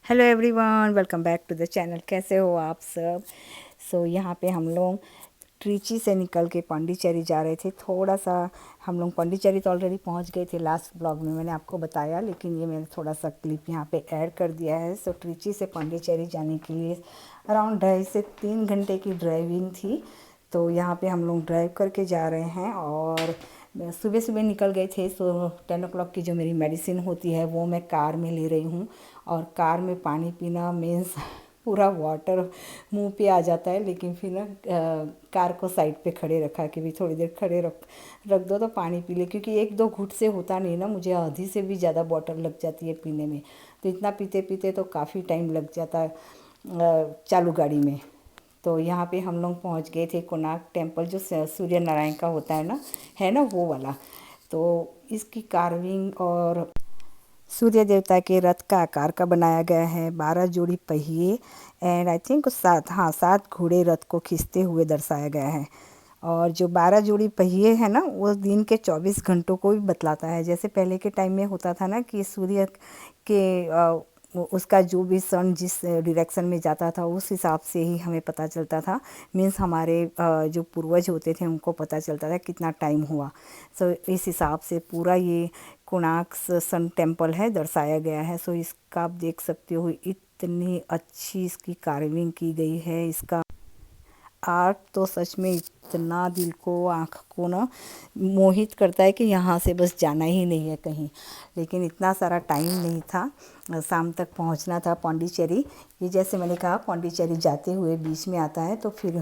Hello everyone, welcome back to the channel. कैसे हो आप सब? यहाँ पे हम लोग ट्रिची से निकल के पांडिचेरी जा रहे थे। थोड़ा सा हम लोग पांडिचेरी तो ऑलरेडी पहुंच गए थे, लास्ट ब्लॉग में मैंने आपको बताया, लेकिन ये मैंने थोड़ा सा क्लिप यहाँ पे ऐड कर दिया है। ट्रिची से पांडिचेरी जाने के लिए अराउंड 2.5 से 3 घंटे की ड्राइविंग थी। तो यहाँ पे हम लोग ड्राइव करके जा रहे हैं और सुबह सुबह निकल गए थे। 10 o'clock की जो मेरी मेडिसिन होती है वो मैं कार में ले रही हूँ। और कार में पानी पीना मीन्स पूरा वाटर मुंह पे आ जाता है, लेकिन फिर ना कार को साइड पे खड़े रखा कि भी थोड़ी देर खड़े रख दो तो पानी पी ले, क्योंकि एक दो घूंट से होता नहीं ना, मुझे आधी से भी ज़्यादा बॉटल लग जाती है पीने में। तो इतना पीते पीते तो काफ़ी टाइम लग जाता है चालू गाड़ी में। तो यहाँ पे हम लोग पहुँच गए थे कोणार्क टेम्पल, जो सूर्य नारायण का होता है ना वो वाला। तो इसकी कार्विंग और सूर्य देवता के रथ का आकार का बनाया गया है। 12 जोड़ी पहिए एंड आई थिंक 7 घोड़े रथ को खींचते हुए दर्शाया गया है। और जो 12 जोड़ी पहिए हैं ना, वो दिन के 24 घंटों को भी बतलाता है। जैसे पहले के टाइम में होता था ना कि सूर्य के उसका जो भी सन जिस डायरेक्शन में जाता था उस हिसाब से ही हमें पता चलता था। मीन्स हमारे जो पूर्वज होते थे उनको पता चलता था कितना टाइम हुआ। इस हिसाब से पूरा ये कोणार्क सन टेम्पल है दर्शाया गया है। इसका आप देख सकते हो, इतनी अच्छी इसकी कार्विंग की गई है। इसका आर्ट तो सच में इतना दिल को, आँख को ना मोहित करता है कि यहाँ से बस जाना ही नहीं है कहीं। लेकिन इतना सारा टाइम नहीं था, शाम तक पहुँचना था पांडिचेरी। ये जैसे मैंने कहा पांडिचेरी जाते हुए बीच में आता है, तो फिर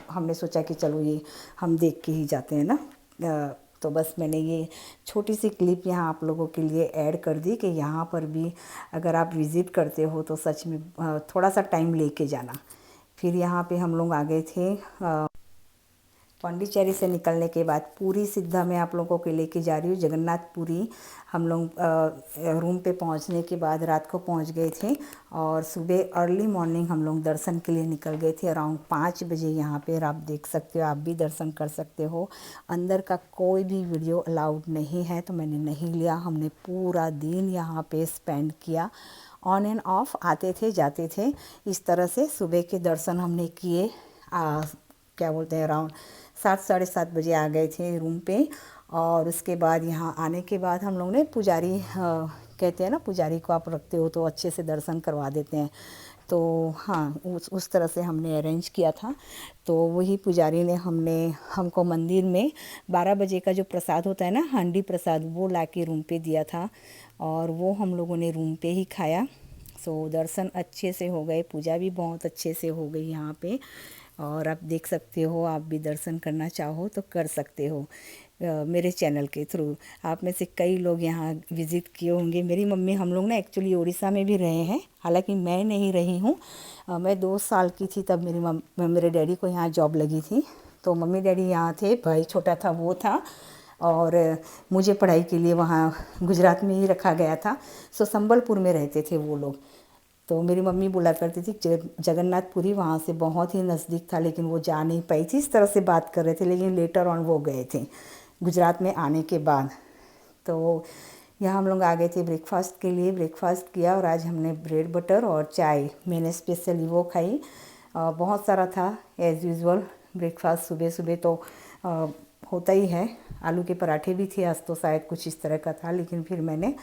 हमने सोचा कि चलो ये हम देख के ही जाते हैं ना। तो बस मैंने ये छोटी सी क्लिप यहाँ आप लोगों के लिए ऐड कर दी कि यहाँ पर भी अगर आप विज़िट करते हो तो सच में थोड़ा सा टाइम लेके जाना। फिर यहाँ पे हम लोग आ गए थे पांडिचेरी से निकलने के बाद पूरी सीधा मैं आप लोगों को लेके जा रही हूँ जगन्नाथपुरी। हम लोग रूम पे पहुँचने के बाद रात को पहुँच गए थे और सुबह अर्ली मॉर्निंग हम लोग दर्शन के लिए निकल गए थे अराउंड 5 बजे। यहाँ पे आप देख सकते हो, आप भी दर्शन कर सकते हो। अंदर का कोई भी वीडियो अलाउड नहीं है, तो मैंने नहीं लिया। हमने पूरा दिन यहाँ पे स्पेंड किया, ऑन एंड ऑफ आते थे जाते थे। इस तरह से सुबह के दर्शन हमने किए। क्या बोलते हैं, अराउंड 7 साढ़े 7 बजे आ गए थे रूम पे। और उसके बाद यहाँ आने के बाद हम लोग ने पुजारी, कहते हैं ना पुजारी को आप रखते हो तो अच्छे से दर्शन करवा देते हैं। तो हाँ, उस तरह से हमने अरेंज किया था। तो वही पुजारी ने हमको मंदिर में 12 बजे का जो प्रसाद होता है ना, हांडी प्रसाद, वो ला के रूम पे दिया था और वो हम लोगों ने रूम पे ही खाया। दर्शन अच्छे से हो गए, पूजा भी बहुत अच्छे से हो गई यहाँ पे। और आप देख सकते हो, आप भी दर्शन करना चाहो तो कर सकते हो मेरे चैनल के थ्रू। आप में से कई लोग यहाँ विज़िट किए होंगे। मेरी मम्मी, हम लोग ना एक्चुअली उड़ीसा में भी रहे हैं, हालांकि मैं नहीं रही हूँ। मैं 2 साल की थी तब मेरे डैडी को यहाँ जॉब लगी थी। तो मम्मी डैडी यहाँ थे, भाई छोटा था वो था, और मुझे पढ़ाई के लिए वहाँ गुजरात में ही रखा गया था। संबलपुर में रहते थे वो लोग। तो मेरी मम्मी बोला करती थी जगन्नाथपुरी वहाँ से बहुत ही नज़दीक था, लेकिन वो जा नहीं पाई थी। इस तरह से बात कर रहे थे, लेकिन लेटर ऑन वो गए थे गुजरात में आने के बाद। तो यहाँ हम लोग आ गए थे ब्रेकफास्ट के लिए। ब्रेकफास्ट किया और आज हमने ब्रेड बटर और चाय, मैंने स्पेशली वो खाई। बहुत सारा था एज़ यूजुअल ब्रेकफास्ट सुबह सुबह तो होता ही है। आलू के पराठे भी थे आज, तो शायद कुछ इस तरह का था, लेकिन फिर मैंने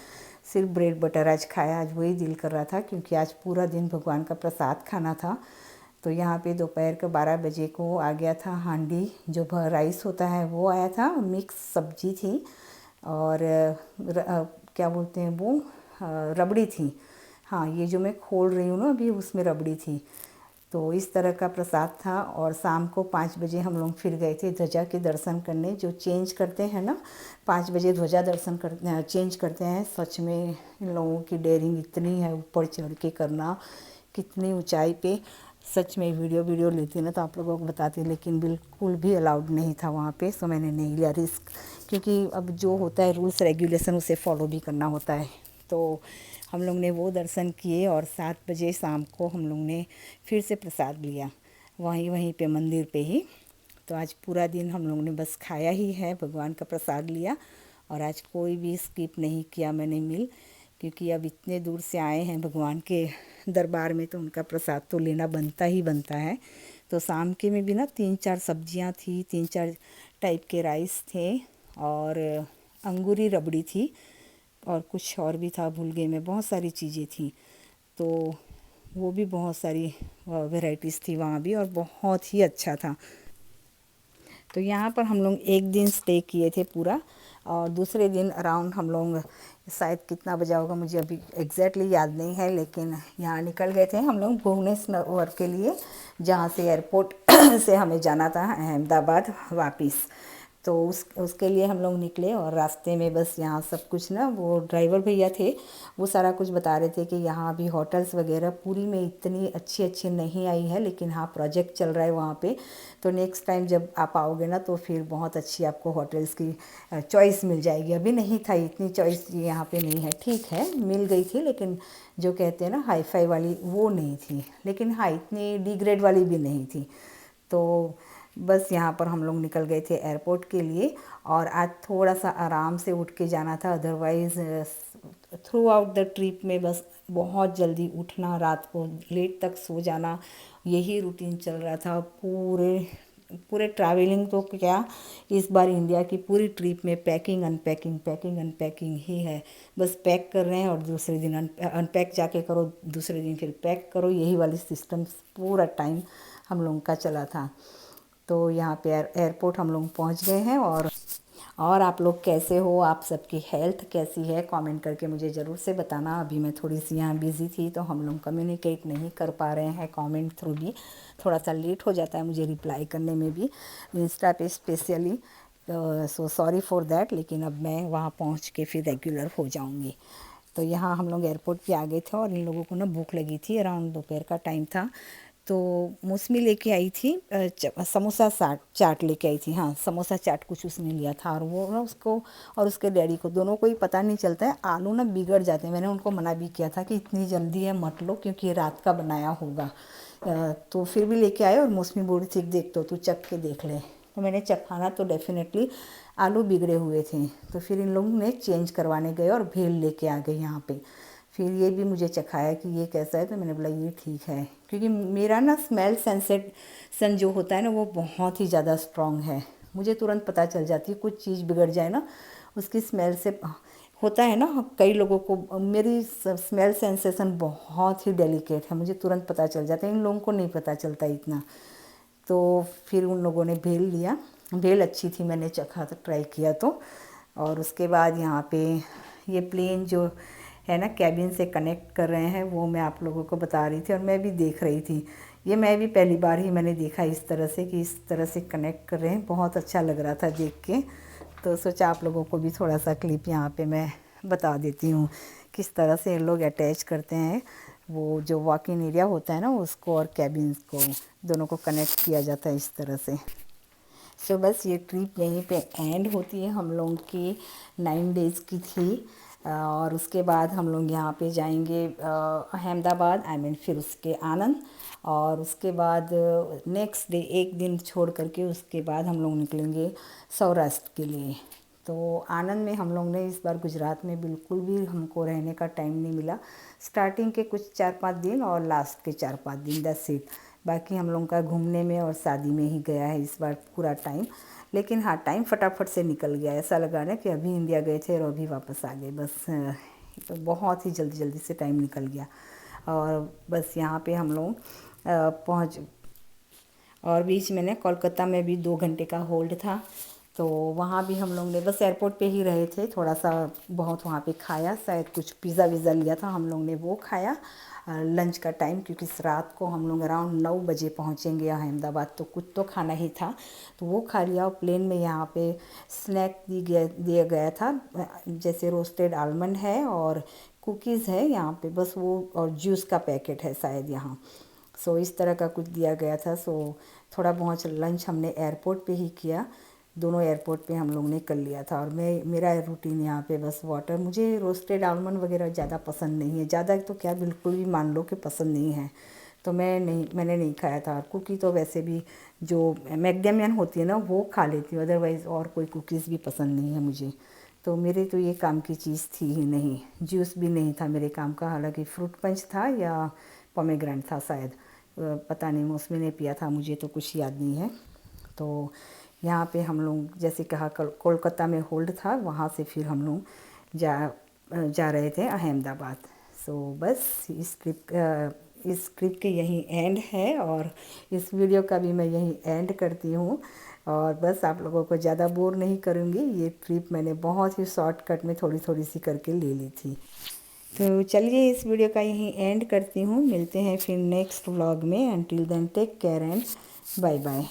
सिर्फ ब्रेड बटर आज खाया। आज वही दिल कर रहा था, क्योंकि आज पूरा दिन भगवान का प्रसाद खाना था। तो यहाँ पे दोपहर के 12 बजे को आ गया था हांडी, जो राइस होता है वो आया था, मिक्स सब्जी थी और क्या बोलते हैं वो, रबड़ी थी। हाँ, ये जो मैं खोल रही हूँ ना अभी, उसमें रबड़ी थी। तो इस तरह का प्रसाद था। और शाम को 5 बजे हम लोग फिर गए थे ध्वजा के दर्शन करने, जो चेंज करते हैं ना, 5 बजे ध्वजा दर्शन करते चेंज करते हैं। सच में इन लोगों की डेयरिंग इतनी है, ऊपर चढ़ के करना, कितनी ऊंचाई पे। सच में वीडियो लेती ना तो आप लोगों को बताती, लेकिन बिल्कुल भी अलाउड नहीं था वहाँ पे। मैंने नहीं लिया रिस्क, क्योंकि अब जो होता है रूल्स रेगुलेशन उसे फॉलो भी करना होता है। तो हम लोग ने वो दर्शन किए और 7 बजे शाम को हम लोग ने फिर से प्रसाद लिया वहीं पे मंदिर पे ही। तो आज पूरा दिन हम लोग ने बस खाया ही है, भगवान का प्रसाद लिया। और आज कोई भी स्किप नहीं किया मैंने मील, क्योंकि अब इतने दूर से आए हैं भगवान के दरबार में तो उनका प्रसाद तो लेना बनता ही बनता है। तो शाम के में भी ना 3-4 सब्जियां थी, 3-4 टाइप के राइस थे और अंगूरी रबड़ी थी और कुछ और भी था, भूल गई मैं, बहुत सारी चीज़ें थी। तो वो भी बहुत सारी वैरायटीज़ थी वहाँ भी और बहुत ही अच्छा था। तो यहाँ पर हम लोग एक दिन स्टे किए थे पूरा और दूसरे दिन अराउंड हम लोग शायद कितना बजा होगा मुझे अभी एग्जैक्टली याद नहीं है, लेकिन यहाँ निकल गए थे हम लोग भुवनेश्वर के लिए, जहाँ से एयरपोर्ट से हमें जाना था अहमदाबाद वापस। तो उसके लिए हम लोग निकले और रास्ते में बस यहाँ सब कुछ ना, वो ड्राइवर भैया थे वो सारा कुछ बता रहे थे कि यहाँ भी होटल्स वगैरह पूरी में इतनी अच्छी अच्छी नहीं आई है, लेकिन हाँ प्रोजेक्ट चल रहा है वहाँ पे। तो नेक्स्ट टाइम जब आप आओगे ना तो फिर बहुत अच्छी आपको होटल्स की चॉइस मिल जाएगी। अभी नहीं था इतनी चॉइस यहाँ पे नहीं है, ठीक है मिल गई थी, लेकिन जो कहते हैं ना हाई फाई वाली वो नहीं थी, लेकिन हाँ इतनी डिग्रेड वाली भी नहीं थी। तो बस यहाँ पर हम लोग निकल गए थे एयरपोर्ट के लिए और आज थोड़ा सा आराम से उठ के जाना था, otherwise through out the trip में बस बहुत जल्दी उठना, रात को लेट तक सो जाना, यही रूटीन चल रहा था पूरे पूरे ट्रैवलिंग। तो क्या इस बार इंडिया की पूरी ट्रिप में पैकिंग अनपैकिंग पैकिंग अनपैकिंग ही है। बस पैक कर रहे हैं और दूसरे दिन अनपैक जाके करो, दूसरे दिन फिर पैक करो, यही वाली सिस्टम पूरा टाइम हम लोगों का चला था। तो यहाँ पे एयरपोर्ट हम लोग पहुँच गए हैं। और आप लोग कैसे हो, आप सबकी हेल्थ कैसी है, कमेंट करके मुझे ज़रूर से बताना। अभी मैं थोड़ी सी यहाँ बिज़ी थी तो हम लोग कम्युनिकेट नहीं कर पा रहे हैं, कमेंट थ्रू भी थोड़ा सा लेट हो जाता है मुझे रिप्लाई करने में भी, इंस्टा पे specially. So sorry for that, लेकिन अब मैं वहाँ पहुँच के फिर रेगुलर हो जाऊँगी। तो यहाँ हम लोग एयरपोर्ट पे आ गए थे और इन लोगों को ना भूख लगी थी, अराउंड दोपहर का टाइम था। तो मौसमी लेके आई थी समोसा चाट लेके आई थी, हाँ समोसा चाट कुछ उसने लिया था और वो ना उसको और उसके डैडी को दोनों को ही पता नहीं चलता है, आलू ना बिगड़ जाते हैं। मैंने उनको मना भी किया था कि इतनी जल्दी है मत लो क्योंकि ये रात का बनाया होगा। तो फिर भी लेके आए और मौसमी बोली थी देख तो तू चख के देख ले। तो मैंने चखाना तो डेफिनेटली आलू बिगड़े हुए थे। तो फिर इन लोगों ने चेंज करवाने गए और भेल लेके आ गए यहाँ पे। फिर ये भी मुझे चखाया कि ये कैसा है, तो मैंने बोला ये ठीक है, क्योंकि मेरा ना स्मेल सेंसेशन जो होता है ना वो बहुत ही ज़्यादा स्ट्रॉन्ग है। मुझे तुरंत पता चल जाती है कुछ चीज़ बिगड़ जाए ना, उसकी स्मेल से होता है ना कई लोगों को। मेरी स्मेल सेंसेशन बहुत ही डेलिकेट है, मुझे तुरंत पता चल जाता है, इन लोगों को नहीं पता चलता इतना। तो फिर उन लोगों ने भेल लिया, भेल अच्छी थी, मैंने चखा तो ट्राई किया तो। और उसके बाद यहाँ पे ये प्लेन जो है ना कैबिन से कनेक्ट कर रहे हैं वो मैं आप लोगों को बता रही थी और मैं भी देख रही थी। ये मैं भी पहली बार ही मैंने देखा इस तरह से कि इस तरह से कनेक्ट कर रहे हैं, बहुत अच्छा लग रहा था देख के। तो सोचा आप लोगों को भी थोड़ा सा क्लिप यहाँ पे मैं बता देती हूँ किस तरह से लोग अटैच करते हैं, वो जो वॉक इन एरिया होता है ना उसको और कैबिन को दोनों को कनेक्ट किया जाता है इस तरह से। सो बस ये ट्रिप यहीं पे एंड होती है, हम लोगों की 9 डेज़ की थी। और उसके बाद हम लोग यहाँ पे जाएंगे अहमदाबाद, आई मीन फिर उसके आनंद, और उसके बाद नेक्स्ट डे एक दिन छोड़ करके उसके बाद हम लोग निकलेंगे सौराष्ट्र के लिए। तो आनंद में हम लोग ने इस बार गुजरात में बिल्कुल भी हमको रहने का टाइम नहीं मिला। स्टार्टिंग के कुछ 4-5 दिन और लास्ट के 4-5 दिन, दैट्स इट। बाकी हम लोगों का घूमने में और शादी में ही गया है इस बार पूरा टाइम। लेकिन हाँ टाइम फटाफट से निकल गया, ऐसा लगा ना कि अभी इंडिया गए थे और अभी वापस आ गए, बस तो बहुत ही जल्दी जल्दी से टाइम निकल गया। और बस यहाँ पे हम लोग पहुँच, और बीच में ना कोलकाता में भी 2 घंटे का होल्ड था। तो वहाँ भी हम लोग ने बस एयरपोर्ट पे ही रहे थे, थोड़ा सा बहुत वहाँ पे खाया, शायद कुछ पिज़्ज़ा विज़ा लिया था हम लोग ने वो खाया लंच का टाइम, क्योंकि इस रात को हम लोग अराउंड 9 बजे पहुँचेंगे अहमदाबाद, तो कुछ तो खाना ही था तो वो खा लिया। और प्लेन में यहाँ पे स्नैक दिया गया था, जैसे रोस्टेड आलमंड है और कुकीज़ है यहाँ पे बस वो, और जूस का पैकेट है शायद यहाँ। सो इस तरह का कुछ दिया गया था। सो थोड़ा बहुत लंच हमने एयरपोर्ट पे ही किया, दोनों एयरपोर्ट पे हम लोग ने कर लिया था। और मेरा रूटीन यहाँ पे बस वाटर, मुझे रोस्टेड आलमंड वगैरह ज़्यादा पसंद नहीं है, ज़्यादा तो क्या बिल्कुल भी मान लो कि पसंद नहीं है, तो मैंने नहीं खाया था। कुकी तो वैसे भी जो मैकडैमियन होती है ना वो खा लेती हूँ, अदरवाइज़ और कोई कुकीज़ भी पसंद नहीं है मुझे। तो मेरे तो ये काम की चीज़ थी ही नहीं, जूस भी नहीं था मेरे काम का, हालांकि फ्रूट पंच था या पोमेग्रेनेट था शायद, पता नहीं, मौसमी ने पिया था, मुझे तो कुछ याद नहीं है। तो यहाँ पे हम लोग जैसे कहा कोलकाता में होल्ड था, वहाँ से फिर हम लोग जा रहे थे अहमदाबाद। सो बस इस ट्रिप के यही एंड है, और इस वीडियो का भी मैं यही एंड करती हूँ। और बस आप लोगों को ज़्यादा बोर नहीं करूँगी, ये ट्रिप मैंने बहुत ही शॉर्टकट में थोड़ी थोड़ी सी करके ले ली थी। तो चलिए इस वीडियो का यहीं एंड करती हूँ, मिलते हैं फिर नेक्स्ट व्लॉग में। Until then take care and bye bye.